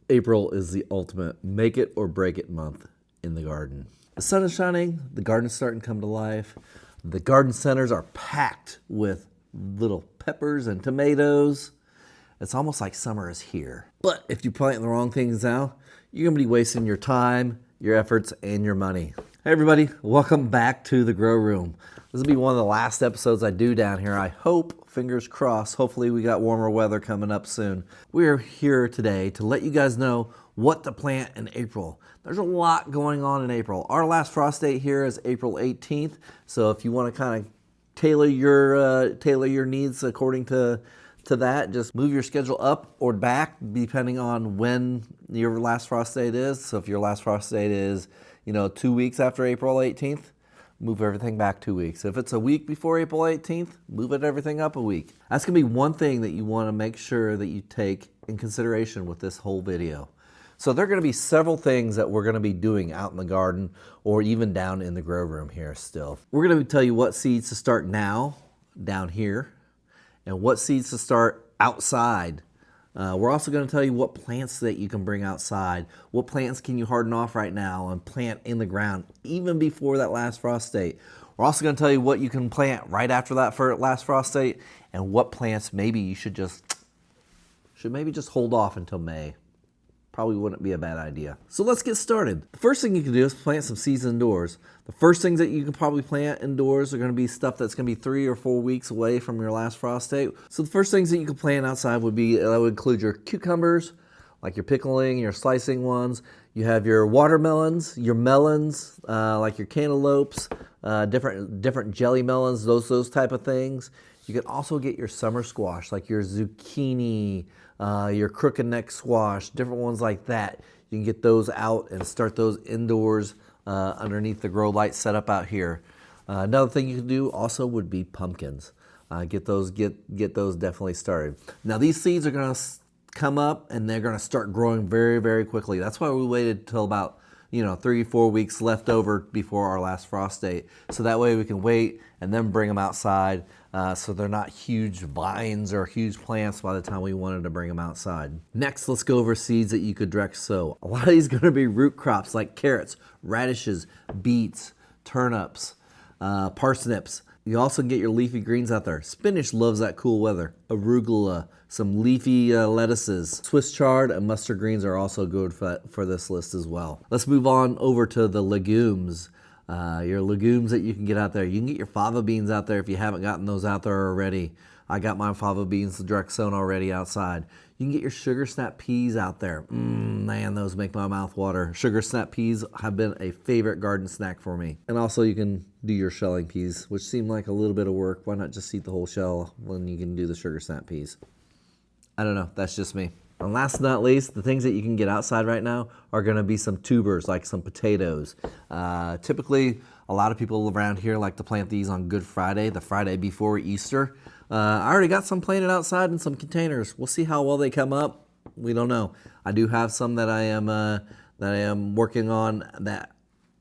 April is the ultimate make it or break it month in the garden. The sun is shining, the garden's starting to come to life. The garden centers are packed with little peppers and tomatoes. It's almost like summer is here. But if you plant the wrong things now, you're gonna be wasting your time, your efforts, and your money. Hey everybody, welcome back to the Grow Room. This will be one of the last episodes I do down here. I hope, fingers crossed, hopefully we got warmer weather coming up soon. We're here today to let you guys know what to plant in April. There's a lot going on in April. Our last frost date here is April 18th. So if you want to kind of tailor your needs according to that, just move your schedule up or back depending on when your last frost date is. So if your last frost date is, 2 weeks after April 18th, move everything back 2 weeks. If it's a week before April 18th, move everything up a week. That's gonna be one thing that you wanna make sure that you take in consideration with this whole video. So there are gonna be several things that we're gonna be doing out in the garden or even down in the grow room here still. We're gonna tell you what seeds to start now down here and what seeds to start outside. We're also going to tell you what plants that you can bring outside. What plants can you harden off right now and plant in the ground even before that last frost date. We're also going to tell you what you can plant right after that last frost date and what plants maybe you should maybe just hold off until May. Probably wouldn't be a bad idea. So let's get started. The first thing you can do is plant some seeds indoors. The first things that you can probably plant indoors are going to be stuff that's going to be 3 or 4 weeks away from your last frost date. So the first things that you can plant outside would include your cucumbers, like your pickling, your slicing ones. You have your watermelons, your melons, like your cantaloupes, different jelly melons, those type of things. You can also get your summer squash, like your zucchini, your crooked neck squash, different ones like that. You can get those out and start those indoors underneath the grow light setup out here. Another thing you can do also would be pumpkins. Get those definitely started. Now these seeds are going to come up and they're going to start growing very, very quickly. That's why we waited till about 3-4 weeks left over before our last frost date. So that way we can wait and then bring them outside so they're not huge vines or huge plants by the time we wanted to bring them outside. Next, let's go over seeds that you could direct sow. A lot of these are going to be root crops like carrots, radishes, beets, turnips, parsnips. You also get your leafy greens out there. Spinach loves that cool weather. Arugula, some leafy lettuces. Swiss chard and mustard greens are also good for this list as well. Let's move on over to the legumes. Your legumes that you can get out there. You can get your fava beans out there if you haven't gotten those out there already. I got my fava beans direct sown already outside. You can get your sugar snap peas out there. Man, those make my mouth water. Sugar snap peas have been a favorite garden snack for me. And also you can do your shelling peas, which seem like a little bit of work. Why not just eat the whole shell when you can do the sugar snap peas? I don't know, that's just me. And last but not least, the things that you can get outside right now are gonna be some tubers, like some potatoes. Typically, a lot of people around here like to plant these on Good Friday, the Friday before Easter. I already got some planted outside in some containers. We'll see how well they come up. We don't know. I do have some that I am working on that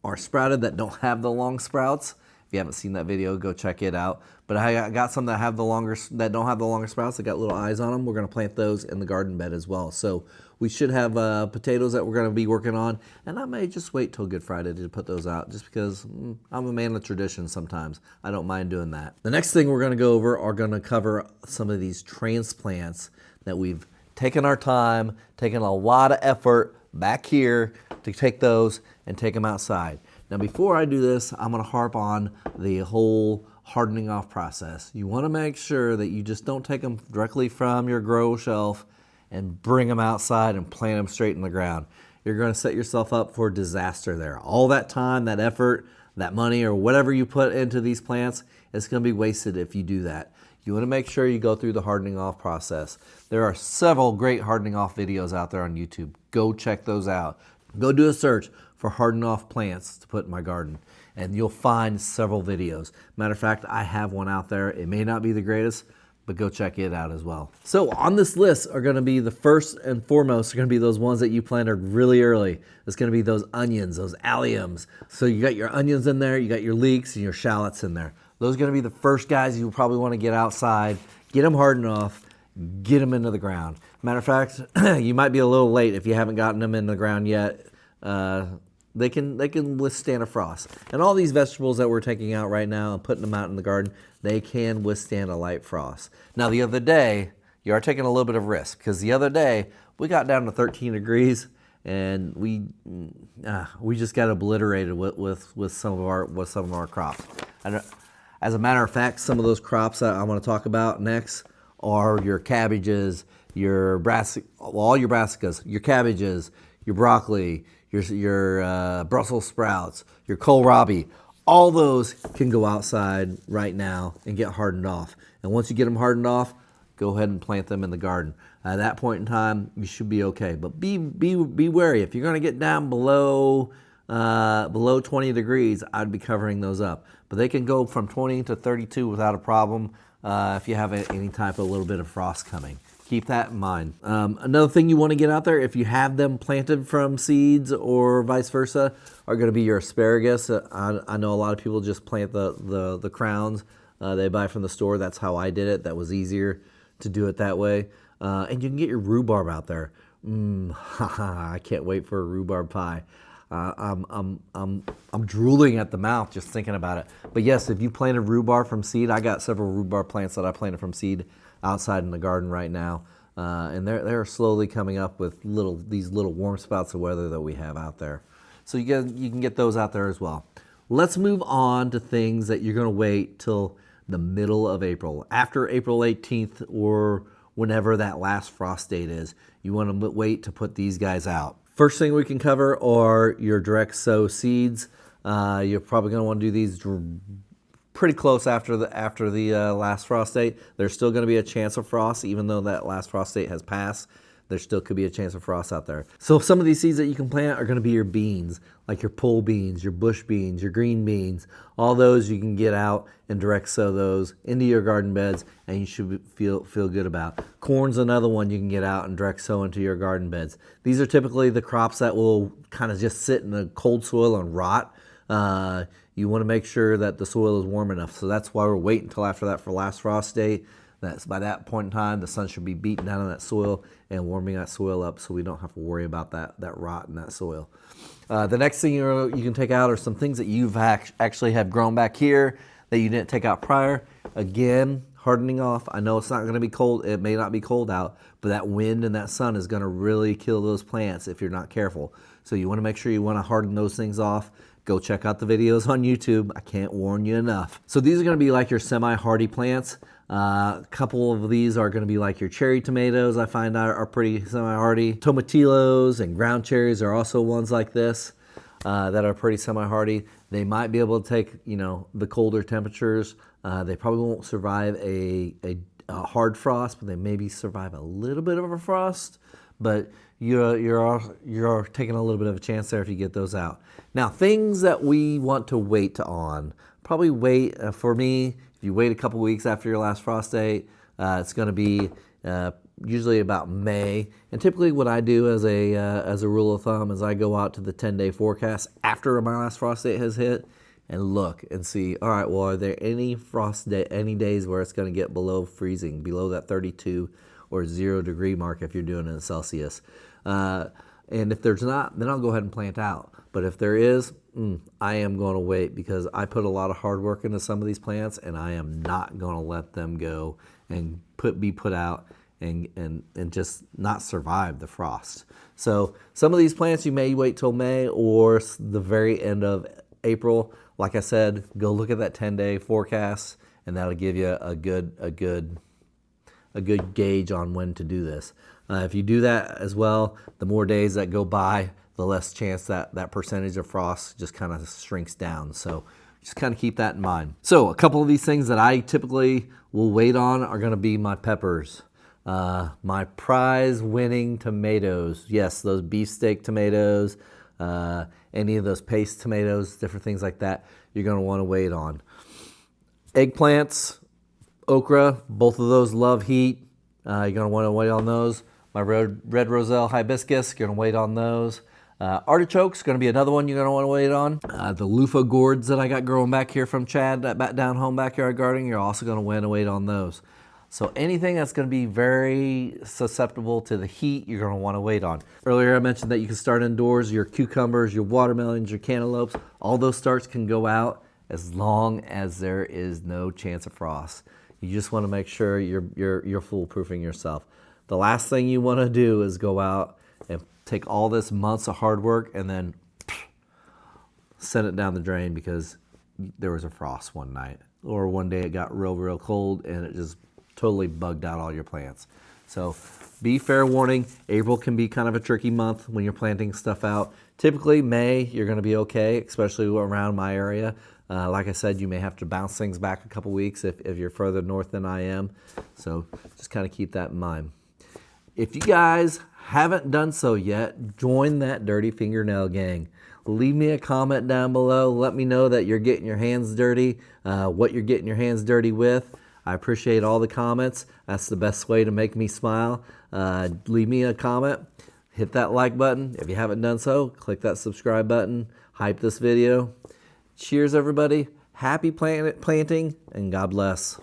are sprouted that don't have the long sprouts. If you haven't seen that video, go check it out. But I got some that don't have the longer sprouts. That got little eyes on them. We're going to plant those in the garden bed as well. So we should have potatoes that we're going to be working on. And I may just wait till Good Friday to put those out just because I'm a man of tradition sometimes. I don't mind doing that. The next thing we're going to go over are going to cover some of these transplants that we've taken our time, taken a lot of effort back here to take those and take them outside. Now before I do this, I'm going to harp on the whole hardening off process. You want to make sure that you just don't take them directly from your grow shelf and bring them outside and plant them straight in the ground. You're going to set yourself up for disaster there. All that time, that effort, that money, or whatever you put into these plants, it's going to be wasted if you do that. You want to make sure you go through the hardening off process. There are several great hardening off videos out there on YouTube. Go check those out. Go do a search for harden off plants to put in my garden, and you'll find several videos. Matter of fact, I have one out there. It may not be the greatest, but go check it out as well. So on this list are gonna be the first and foremost are gonna be those ones that you planted really early. It's gonna be those onions, those alliums. So you got your onions in there, you got your leeks and your shallots in there. Those are gonna be the first guys you probably wanna get outside, get them hardened off, get them into the ground. Matter of fact, you might be a little late if you haven't gotten them in the ground yet. They can withstand a frost. And all these vegetables that we're taking out right now and putting them out in the garden, they can withstand a light frost. Now the other day, you are taking a little bit of risk, because the other day we got down to 13 degrees and we just got obliterated with some of our crops. And as a matter of fact, some of those crops that I want to talk about next are your cabbages, your all your brassicas, your cabbages, your broccoli, your Brussels sprouts, your kohlrabi. All those can go outside right now and get hardened off. And once you get them hardened off, go ahead and plant them in the garden. At that point in time, you should be okay. But be wary. If you're going to get down below 20 degrees, I'd be covering those up. But they can go from 20 to 32 without a problem if you have any type of little bit of frost coming. Keep that in mind. Another thing you want to get out there, if you have them planted from seeds or vice versa, are going to be your asparagus. I know a lot of people just plant the crowns they buy from the store. That's how I did it. That was easier to do it that way. And you can get your rhubarb out there. I can't wait for a rhubarb pie. I'm drooling at the mouth just thinking about it. But yes, if you planted rhubarb from seed, I got several rhubarb plants that I planted from seed outside in the garden right now, and they're slowly coming up with these little warm spots of weather that we have out there. So you can get those out there as well. Let's move on to things that you're going to wait till the middle of April, after April 18th or whenever that last frost date is. You want to wait to put these guys out. First thing we can cover are your direct sow seeds. You're probably going to want to do these pretty close after the last frost date. There's still going to be a chance of frost, even though that last frost date has passed. There still could be a chance of frost out there. So some of these seeds that you can plant are going to be your beans, like your pole beans, your bush beans, your green beans. All those you can get out and direct sow those into your garden beds, and you should feel good about. Corn's another one you can get out and direct sow into your garden beds. These are typically the crops that will kind of just sit in the cold soil and rot. You want to make sure that the soil is warm enough. So that's why we're waiting until after that for last frost date. That's by that point in time, the sun should be beating down on that soil and warming that soil up, so we don't have to worry about that rot in that soil. The next thing you can take out are some things that you've actually have grown back here that you didn't take out prior. Again, hardening off. I know it's not going to be cold. It may not be cold out, but that wind and that sun is going to really kill those plants if you're not careful. So you want to make sure you want to harden those things off. Go check out the videos on YouTube. I can't warn you enough. So these are going to be like your semi-hardy plants. A couple of these are going to be like your cherry tomatoes. I find are pretty semi-hardy. Tomatillos and ground cherries are also ones like this that are pretty semi-hardy. They might be able to take the colder temperatures. They probably won't survive a hard frost, but they maybe survive a little bit of a frost. But you're taking a little bit of a chance there if you get those out. Now, things that we want to wait on. Probably wait, for me, if you wait a couple weeks after your last frost date, it's going to be usually about May. And typically what I do as a rule of thumb is I go out to the 10-day forecast after my last frost date has hit and look and see, all right, well, are there any any days where it's going to get below freezing, below that 32 or 0 degree mark if you're doing it in Celsius. And if there's not, then I'll go ahead and plant out. But if there is, I am going to wait, because I put a lot of hard work into some of these plants, and I am not going to let them go and be put out and just not survive the frost. So some of these plants you may wait till May or the very end of April. Like I said, go look at that 10-day forecast, and that'll give you a good gauge on when to do this. If you do that as well, the more days that go by, the less chance that percentage of frost just kind of shrinks down. So just kind of keep that in mind. So a couple of these things that I typically will wait on are going to be my peppers. My prize winning tomatoes. Yes, those beefsteak tomatoes, any of those paste tomatoes, different things like that, you're going to want to wait on. Eggplants, okra, both of those love heat. You're going to want to wait on those. My red roselle hibiscus, you're going to wait on those. Artichokes, going to be another one you're going to want to wait on. The loofah gourds that I got growing back here from Chad, that down home backyard gardening, you're also going to want to wait on those. So anything that's going to be very susceptible to the heat, you're going to want to wait on. Earlier I mentioned that you can start indoors. Your cucumbers, your watermelons, your cantaloupes, all those starts can go out as long as there is no chance of frost. You just want to make sure you're foolproofing yourself. The last thing you want to do is go out and take all this months of hard work and then send it down the drain because there was a frost one night, or one day it got real cold and it just totally bugged out all your plants. So be fair warning, April can be kind of a tricky month when you're planting stuff out. Typically May, you're going to be okay, especially around my area. Like I said, you may have to bounce things back a couple weeks if you're further north than I am. So just kind of keep that in mind. If you guys haven't done so yet, join that Dirty Fingernail gang. Leave me a comment down below. Let me know that you're getting your hands dirty, what you're getting your hands dirty with. I appreciate all the comments. That's the best way to make me smile. Leave me a comment. Hit that like button. If you haven't done so, click that subscribe button. Hype this video. Cheers, everybody. Happy planting, and God bless.